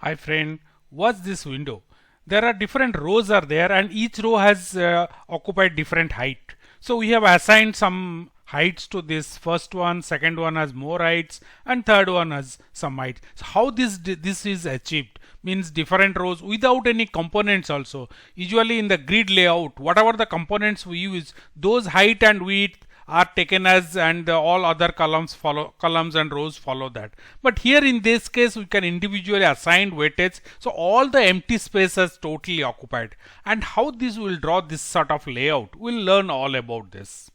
Hi friend, what's this window? There are different rows are there and each row has occupied different height. So we have assigned some heights to this first one, second one has more heights and third one has some height. So how this is achieved means different rows without any components also. Usually in the grid layout, whatever the components we use, those height and width are taken as and all other columns and rows follow that. But here in this case we can individually assign weightage, so all the empty space is totally occupied. And how this will draw this sort of layout, we'll learn all about this.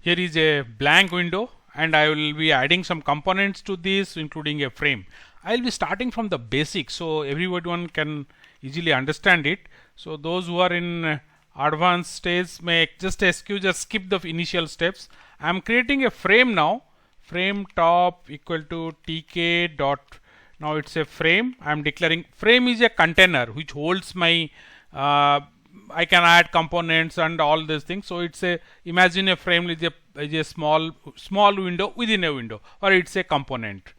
Here is a blank window and I will be adding some components to this including a frame. I will be starting from the basics so everyone can easily understand it. So those who are in advanced stage may just skip the initial steps. I am creating a frame now. Frame top equal to tk dot. Now it's a frame. I am declaring frame is a container which holds my I can add components and all these things. So it's a imagine a frame is a small window within a window, or it's a component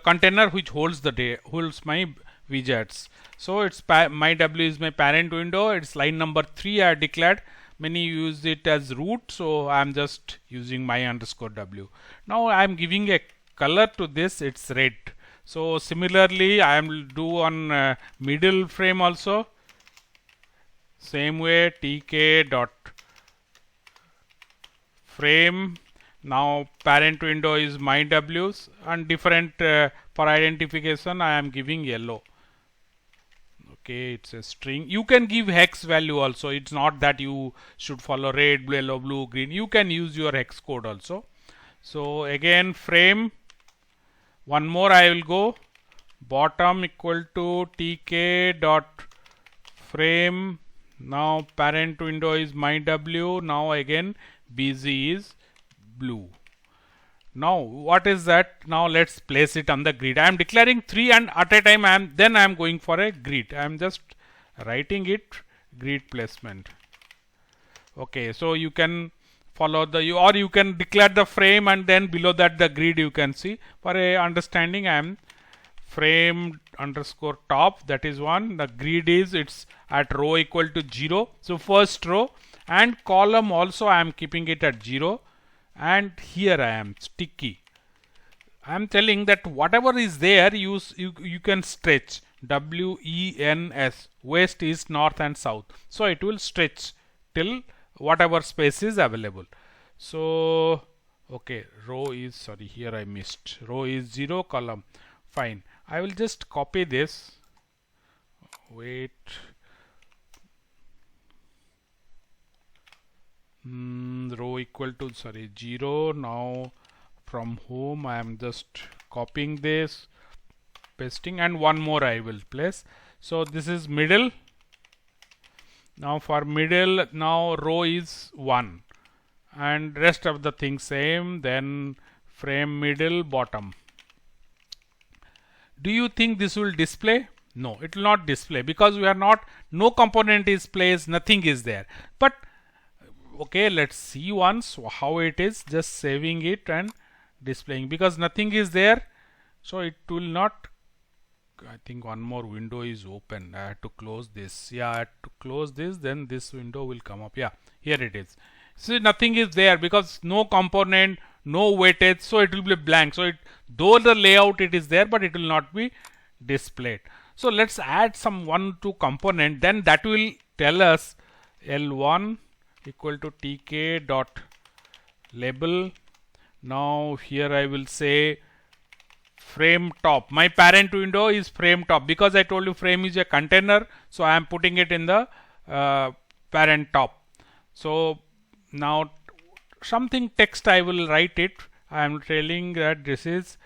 container which holds my widgets. So it's my w is my parent window. It's line number 3 I declared. Many use it as root, so I am just using my underscore w. Now I am giving a color to this. It's red. So similarly I am do on middle frame also. Same way tk dot frame. Now parent window is my w's and different for identification I am giving yellow. Okay, it's a string. You can give hex value also. It's not that you should follow red, yellow, blue, green. You can use your hex code also. So again frame. One more I will go. Bottom equal to tk dot frame. Now parent window is my w. Now again bz is blue. Now what is that? Now let's place it on the grid. I am declaring 3 and at a time I am going for a grid. I am just writing it grid placement. Okay, so you can follow or you can declare the frame and then below that the grid you can see. For a understanding I am frame underscore top, that is one. The grid is it's at row equal to 0. So first row, and column also I am keeping it at 0. And here I am sticky. I am telling that whatever is there you can stretch. WENS, west, east, north and south. So it will stretch till whatever space is available. So okay, row is, sorry, here I missed. Row is 0, column. Fine. I will just copy this. Wait. Row equal to 0. Now from home I am just copying this, pasting, and one more I will place. So this is middle. Now for middle, now row is 1 and rest of the things same. Then frame middle bottom. Do you think this will display? No, it will not display because we are not, no component is placed, nothing is there. But okay, let's see once how it is, just saving it and displaying, because nothing is there, so it will not. I think one more window is open. I had to close this. Yeah, I had to close this, then this window will come up. Yeah, here it is. See, nothing is there because no component, no weightage, so it will be blank. So though the layout it is there, but it will not be displayed. So let's add some 2 component, then that will tell us L1 equal to tk dot label. Now here I will say frame top. My parent window is frame top because I told you frame is a container, so I am putting it in the parent top. So now something text I will write it. I am telling that this is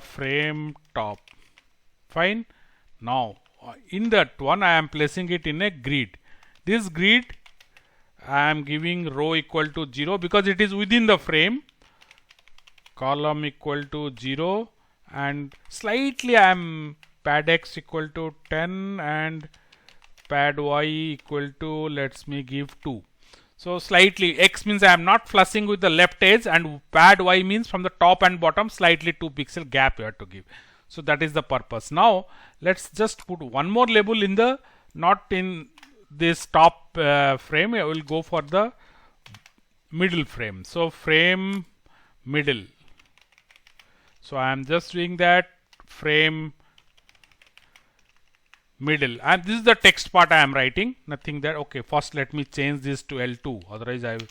frame top. Fine. Now in that one I am placing it in a grid. This grid I am giving row equal to 0 because it is within the frame, column equal to 0, and slightly I am pad x equal to 10 and pad y equal to, let's me give 2. So slightly x means I am not flushing with the left edge, and pad y means from the top and bottom slightly 2 pixel gap you have to give. So that is the purpose. Now let's just put one more label in the, not in this top frame. I will go for the middle frame. So frame middle. So I am just doing that, frame middle, and this is the text part I am writing, nothing there. Okay, first let me change this to L2, otherwise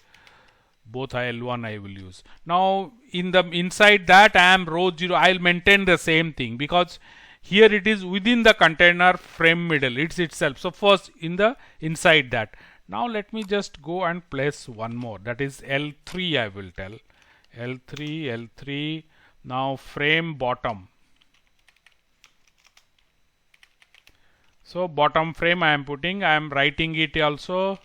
both L1 I will use. Now in the inside that I am row 0, I will maintain the same thing because here it is within the container frame middle, it's itself. So first in the inside that. Now let me just go and place one more, that is L3 I will tell. L3. Now frame bottom. So bottom frame I am putting, I am writing it also.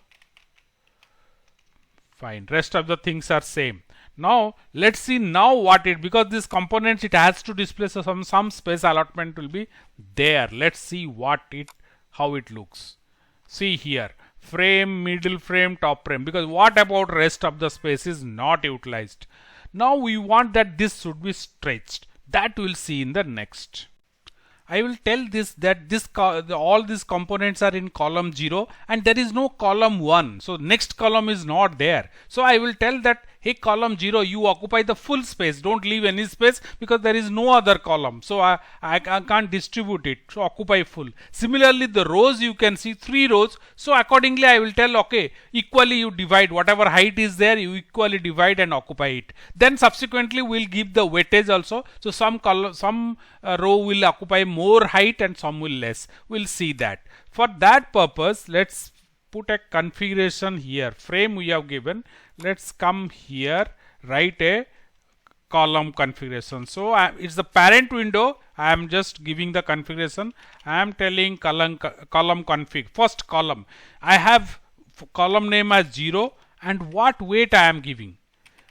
Fine, rest of the things are same. Now let's see now what it, because this components it has to display, so some space allotment will be there. Let's see how it looks. See here, frame, middle frame, top frame, because what about rest of the space is not utilized. Now we want that this should be stretched. That we'll see in the next. I will tell this that all these components are in column 0 and there is no column 1. So next column is not there. So I will tell that, hey column 0, you occupy the full space, don't leave any space because there is no other column. So I can't distribute it, so occupy full. Similarly the rows, you can see 3 rows. So accordingly I will tell, okay, equally you divide, whatever height is there you equally divide and occupy it. Then subsequently we'll give the weightage also. So some row will occupy more height and some will less. We'll see that. For that purpose, let's put a configuration here. Frame we have given. Let's come here, write a column configuration. So it's the parent window. I am just giving the configuration. I am telling column config. First column, I have column name as 0 and what weight I am giving?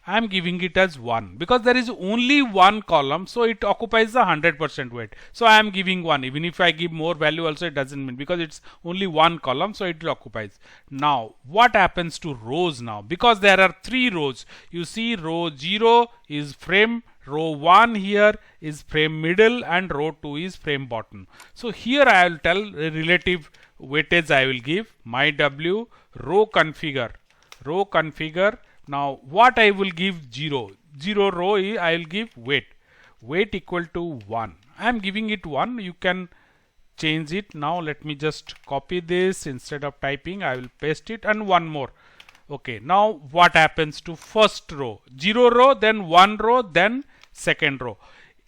I am giving it as 1 because there is only one column, so it occupies the 100% weight. So I am giving 1. Even if I give more value also it doesn't mean, because it's only one column, so it occupies. Now what happens to rows now? Because there are 3 rows. You see row 0 is frame, row 1 here is frame middle and row 2 is frame bottom. So here I will tell a relative weightage I will give, my w row configure. Now what I will give 0 row is I will give weight equal to 1. I am giving it 1. You can change it. Now let me just copy this, instead of typing I will paste it, and one more. Okay, now what happens to first row? 0 row, then 1 row, then second row.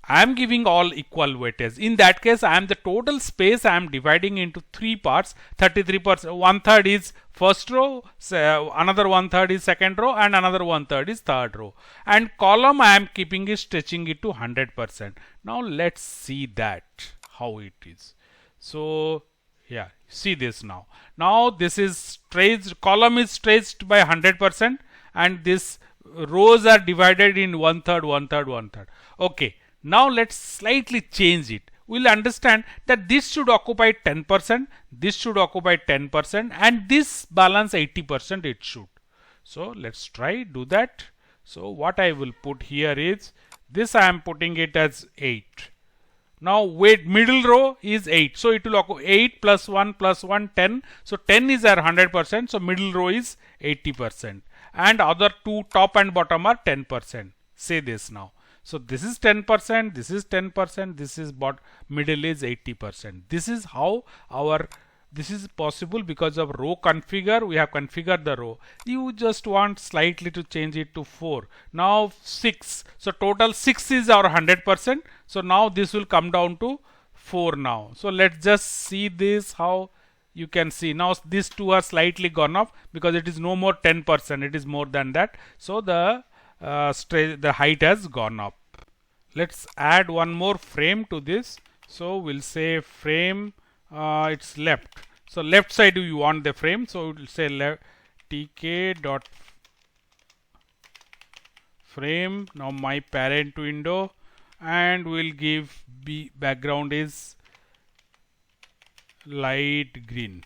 I am giving all equal weightage. In that case, I am the total space I am dividing into 3 parts. 33%, 1/3 is first row, another 1/3 is second row, and another 1/3 is third row. And column I am keeping it, stretching it to 100%. Now let's see that how it is. So yeah, see this now. Now this is stretched, column is stretched by 100%, and this rows are divided in 1/3, 1/3, 1/3. Okay. Now let's slightly change it. We'll understand that this should occupy 10%, this should occupy 10%, and this balance 80% it should. So let's try do that. So what I will put here is this, I am putting it as 8. Now weight middle row is 8. So it will occupy 8 plus 1 plus 1, 10. So 10 is our 100%. So middle row is 80%. And other two top and bottom are 10%. Say this now. So this is 10%, this is 10%, this is middle is 80%. This is how this is possible because of row configure. We have configured the row. You just want slightly to change it to 4. Now 6. So total 6 is our 100%. So now this will come down to 4 now. So let's just see this, how you can see now these two are slightly gone up because it is no more 10%, it is more than that. So the height has gone up. Let's add one more frame to this. So we'll say frame, it's left. So left side you want the frame. So we'll say tk dot frame. Now my parent window, and we'll give background is light green.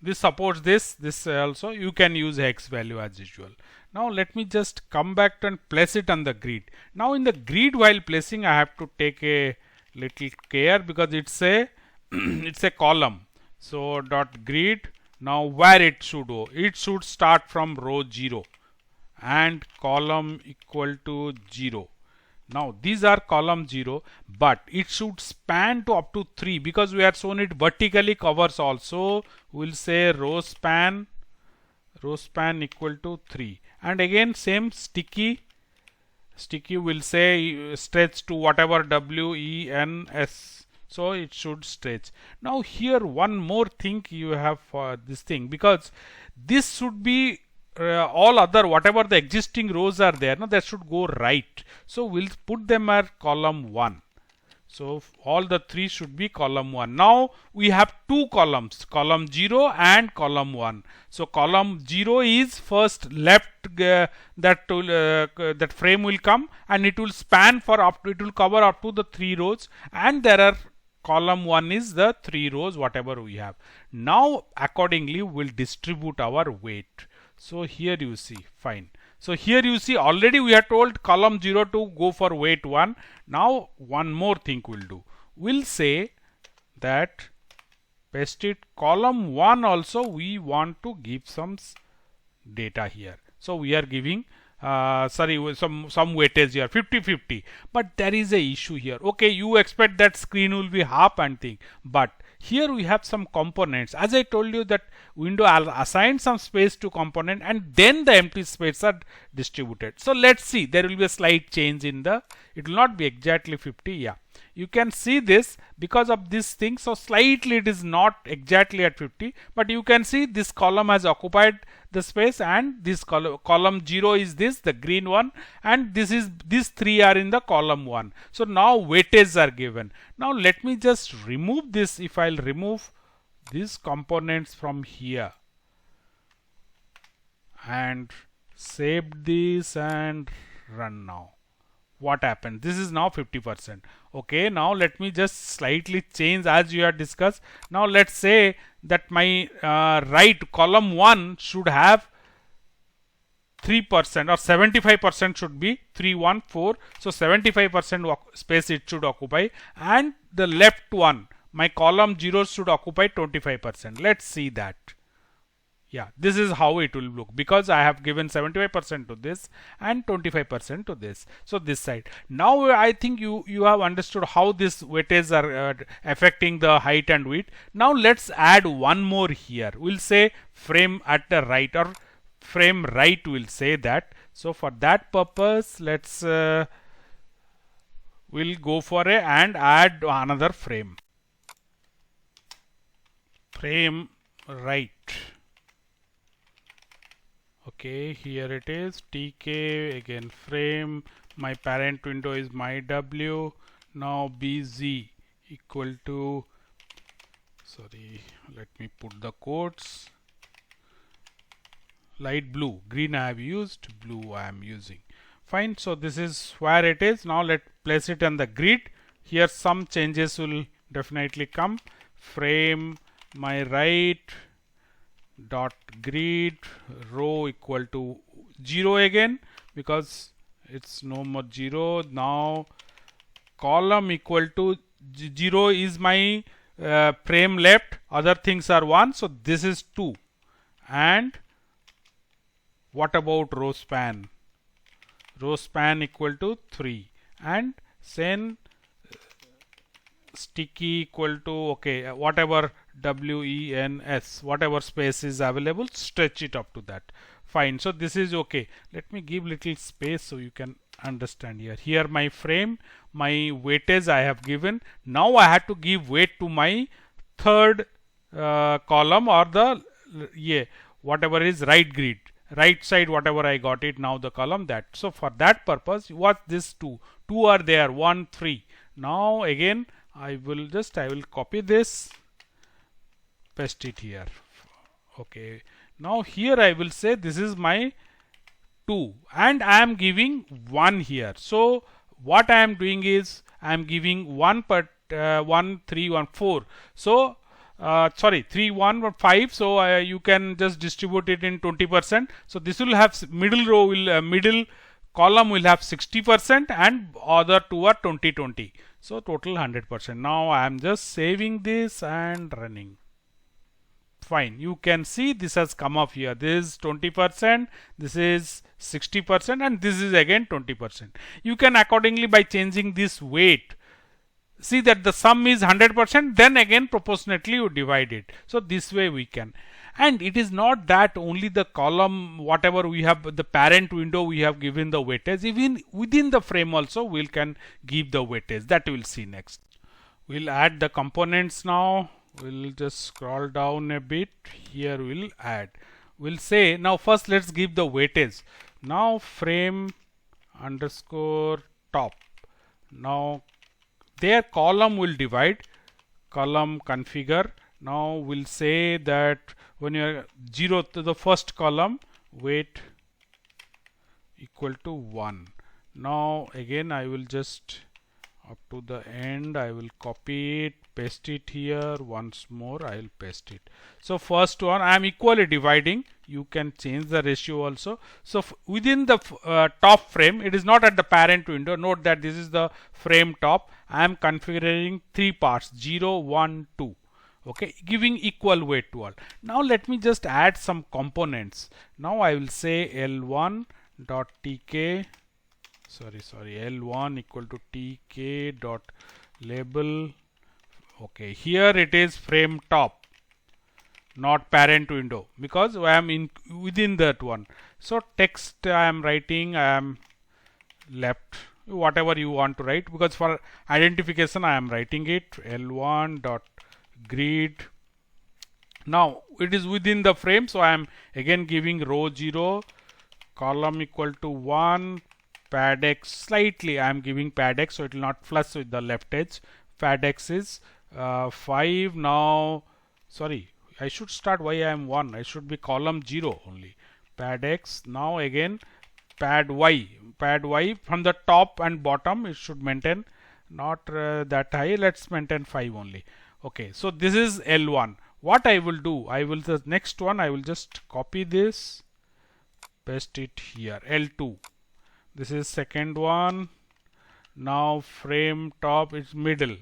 This supports this also. You can use hex value as usual. Now let me just come back and place it on the grid. Now in the grid, while placing, I have to take a little care because it's a it's a column. So dot grid, now where it should go, it should start from row 0 and column equal to 0. Now these are column 0, but it should span to up to 3 because we have shown it vertically covers also. We'll say row span equal to 3, and again same sticky will say stretch to whatever WENS, so it should stretch. Now here one more thing you have for this thing, because this should be all other whatever the existing rows are there, now that should go right, so we'll put them as column 1. So all the 3 should be column 1. Now we have 2 columns, column 0 and column 1. So column 0 is first left, that frame will come and it will span for up to, it will cover up to the 3 rows, and there are column 1 is the 3 rows whatever we have. Now accordingly we'll distribute our weight. So here you see, fine. So here you see already we are told column 0 to go for weight 1. Now one more thing we'll do. We'll say that paste it column 1 also we want to give some data here. So we are giving some weightage here 50-50, but there is a issue here. Okay, you expect that screen will be half and thing, but here we have some components. As I told you that window assign some space to component and then the empty space are distributed. So let's see, there will be a slight change in the, it will not be exactly 50. Yeah, you can see this because of this thing. So slightly it is not exactly at 50, but you can see this column has occupied the space, and this column 0 is this, the green one, and this is, these 3 are in the column 1. So now weightages are given. Now let me just remove this. If I'll remove these components from here and save this and run now, what happened? This is now 50%. Okay, now let me just slightly change as you have discussed. Now let's say that my right column 1 should have 3% or 75% should be 314. So 75% space it should occupy, and the left one, my column 0 should occupy 25%. Let's see that. Yeah, this is how it will look because I have given 75% to this and 25% to this. So this side. Now I think you have understood how this weightages are affecting the height and width. Now let's add one more here. We'll say frame at the right, or frame right will say that. So for that purpose, let's we'll go for a and add another frame. Frame right. Okay, here it is, TK, again frame, my parent window is my W. Now BZ equal to, sorry, let me put the quotes, light blue, green I have used, blue I am using. Fine, so this is where it is. Now let's place it on the grid. Here some changes will definitely come. Frame my right dot grid row equal to 0 again because it's no more 0. Now column equal to 0 is my frame left, other things are 1, so this is 2. And what about row span? Row span equal to 3, and then sticky equal to, okay, whatever WENS, whatever space is available, stretch it up to that. Fine, so this is okay. Let me give little space so you can understand here. Here my frame, my weightage I have given. Now I had to give weight to my third column, or the whatever is right grid, right side, whatever I got it, now the column that. So for that purpose, what this two are there, 1, 3. Now again I will copy this, paste it here. Okay, now here I will say this is my 2 and I am giving 1 here. So what I am doing is I am giving 1 per 1, 3, 1, 4. So sorry, 3, 1, 5. So you can just distribute it in 20%. So this will have middle row will middle column will have 60% and other two are 20-20. So total 100%. Now I am just saving this and running. Fine, you can see this has come up here. This is 20%, this is 60%, and this is again 20%. You can accordingly, by changing this weight, see that the sum is 100%, then again proportionately you divide it. So this way we can. And it is not that only the column, whatever we have, the parent window we have given the weightage, even within the frame also we can give the weightage. That we'll see next. We'll add the components now. We'll just scroll down a bit. Here we'll add. We'll say, now first let's give the weightage. Now frame underscore top. Now their column will divide, column configure. Now we'll say that when you are 0 to the first column, weight equal to 1. Now again I will just up to the end, I will copy it, paste it here. Once more I will paste it. So first one I am equally dividing. You can change the ratio also. So within the top frame, it is not at the parent window. Note that this is the frame top. I am configuring 3 parts, 0, 1, 2. Okay, giving equal weight to all. Now let me just add some components. Now I will say L1 dot tk, L1 equal to tk dot label. Okay, here it is frame top, not parent window, because I am in within that one. So text I am writing, I am left, whatever you want to write, because for identification I am writing it L1 dot grid. Now it is within the frame, so I am again giving row 0, column equal to 1, pad x slightly I am giving pad x, so it will not flush with the left edge. Pad x is 5. Now sorry, I should start why I am 1, I should be column 0 only. Pad x. Now again pad y from the top and bottom it should maintain, not that high, let's maintain 5 only. Okay, so this is L1. What I will do, the next one I will just copy this, paste it here. L2, this is second one. Now frame top is middle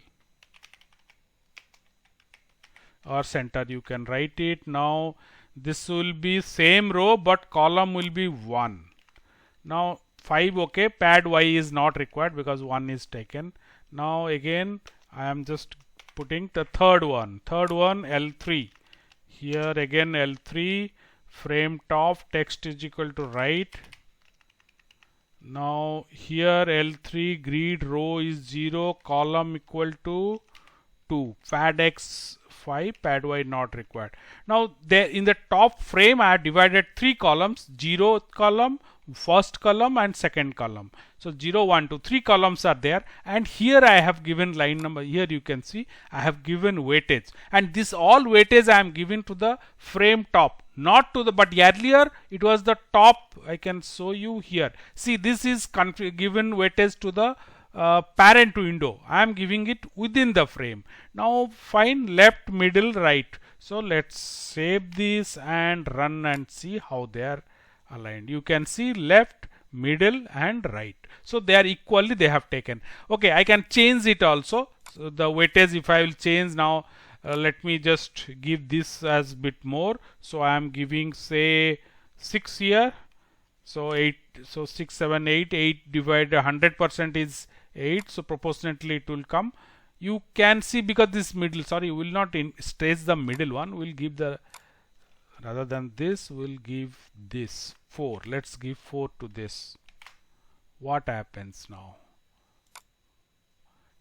or center, you can write it. Now this will be same row but column will be 1. Now 5, okay, pad y is not required because 1 is taken. Now again I am just putting the third one L3. Here again L3, frame top, text is equal to right. Now here L3, grid row is 0, column equal to 2, pad x 5, pad y not required. Now there in the top frame I have divided 3 columns, 0 column, first column and second column. So 0, 1, 2, 3 columns are there, and here I have given line number. Here you can see I have given weightage, and this all weightage I am giving to the frame top, not to the, but earlier it was the top. I can show you here. See, this is given weightage to the parent window. I am giving it within the frame. Now find left, middle, right. So let's save this and run and see how they are aligned. You can see left, middle and right. So they are equally, they have taken. Okay, I can change it also. So the weightage, if I will change now, let me just give this as bit more. So I am giving say 6 here. So 8, so 6, 7, 8, 8 divided 100% is 8. So proportionately it will come. You can see because this middle, sorry, will not stretch the middle one. We'll give the, rather than this, we'll give this 4. Let's give 4 to this. What happens now?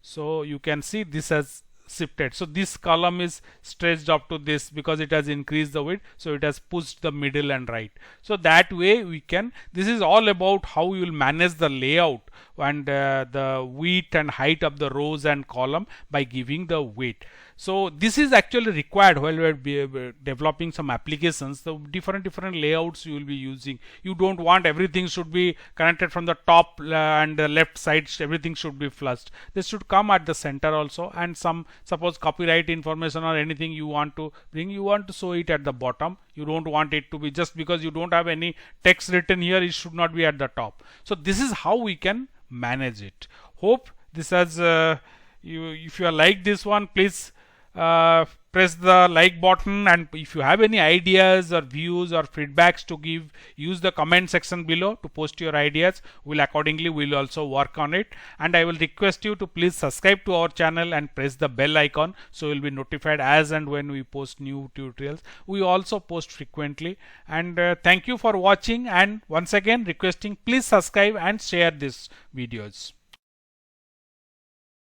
So you can see this has shifted. So this column is stretched up to this because it has increased the width. So it has pushed the middle and right. So that way we can, this is all about how you will manage the layout and the width and height of the rows and column by giving the weight. So this is actually required while we are developing some applications. The different layouts you will be using. You don't want everything should be connected from the top and the left side. Everything should be flushed. This should come at the center also. And some, suppose copyright information or anything you want to bring, you want to show it at the bottom. You don't want it to be, just because you don't have any text written here, it should not be at the top. So this is how we can manage it. Hope this has if you like this one, please press the like button, and if you have any ideas or views or feedbacks to give, use the comment section below to post your ideas. We'll also work on it, and I will request you to please subscribe to our channel and press the bell icon so you'll be notified as and when we post new tutorials. We also post frequently, and thank you for watching, and once again requesting please subscribe and share these videos.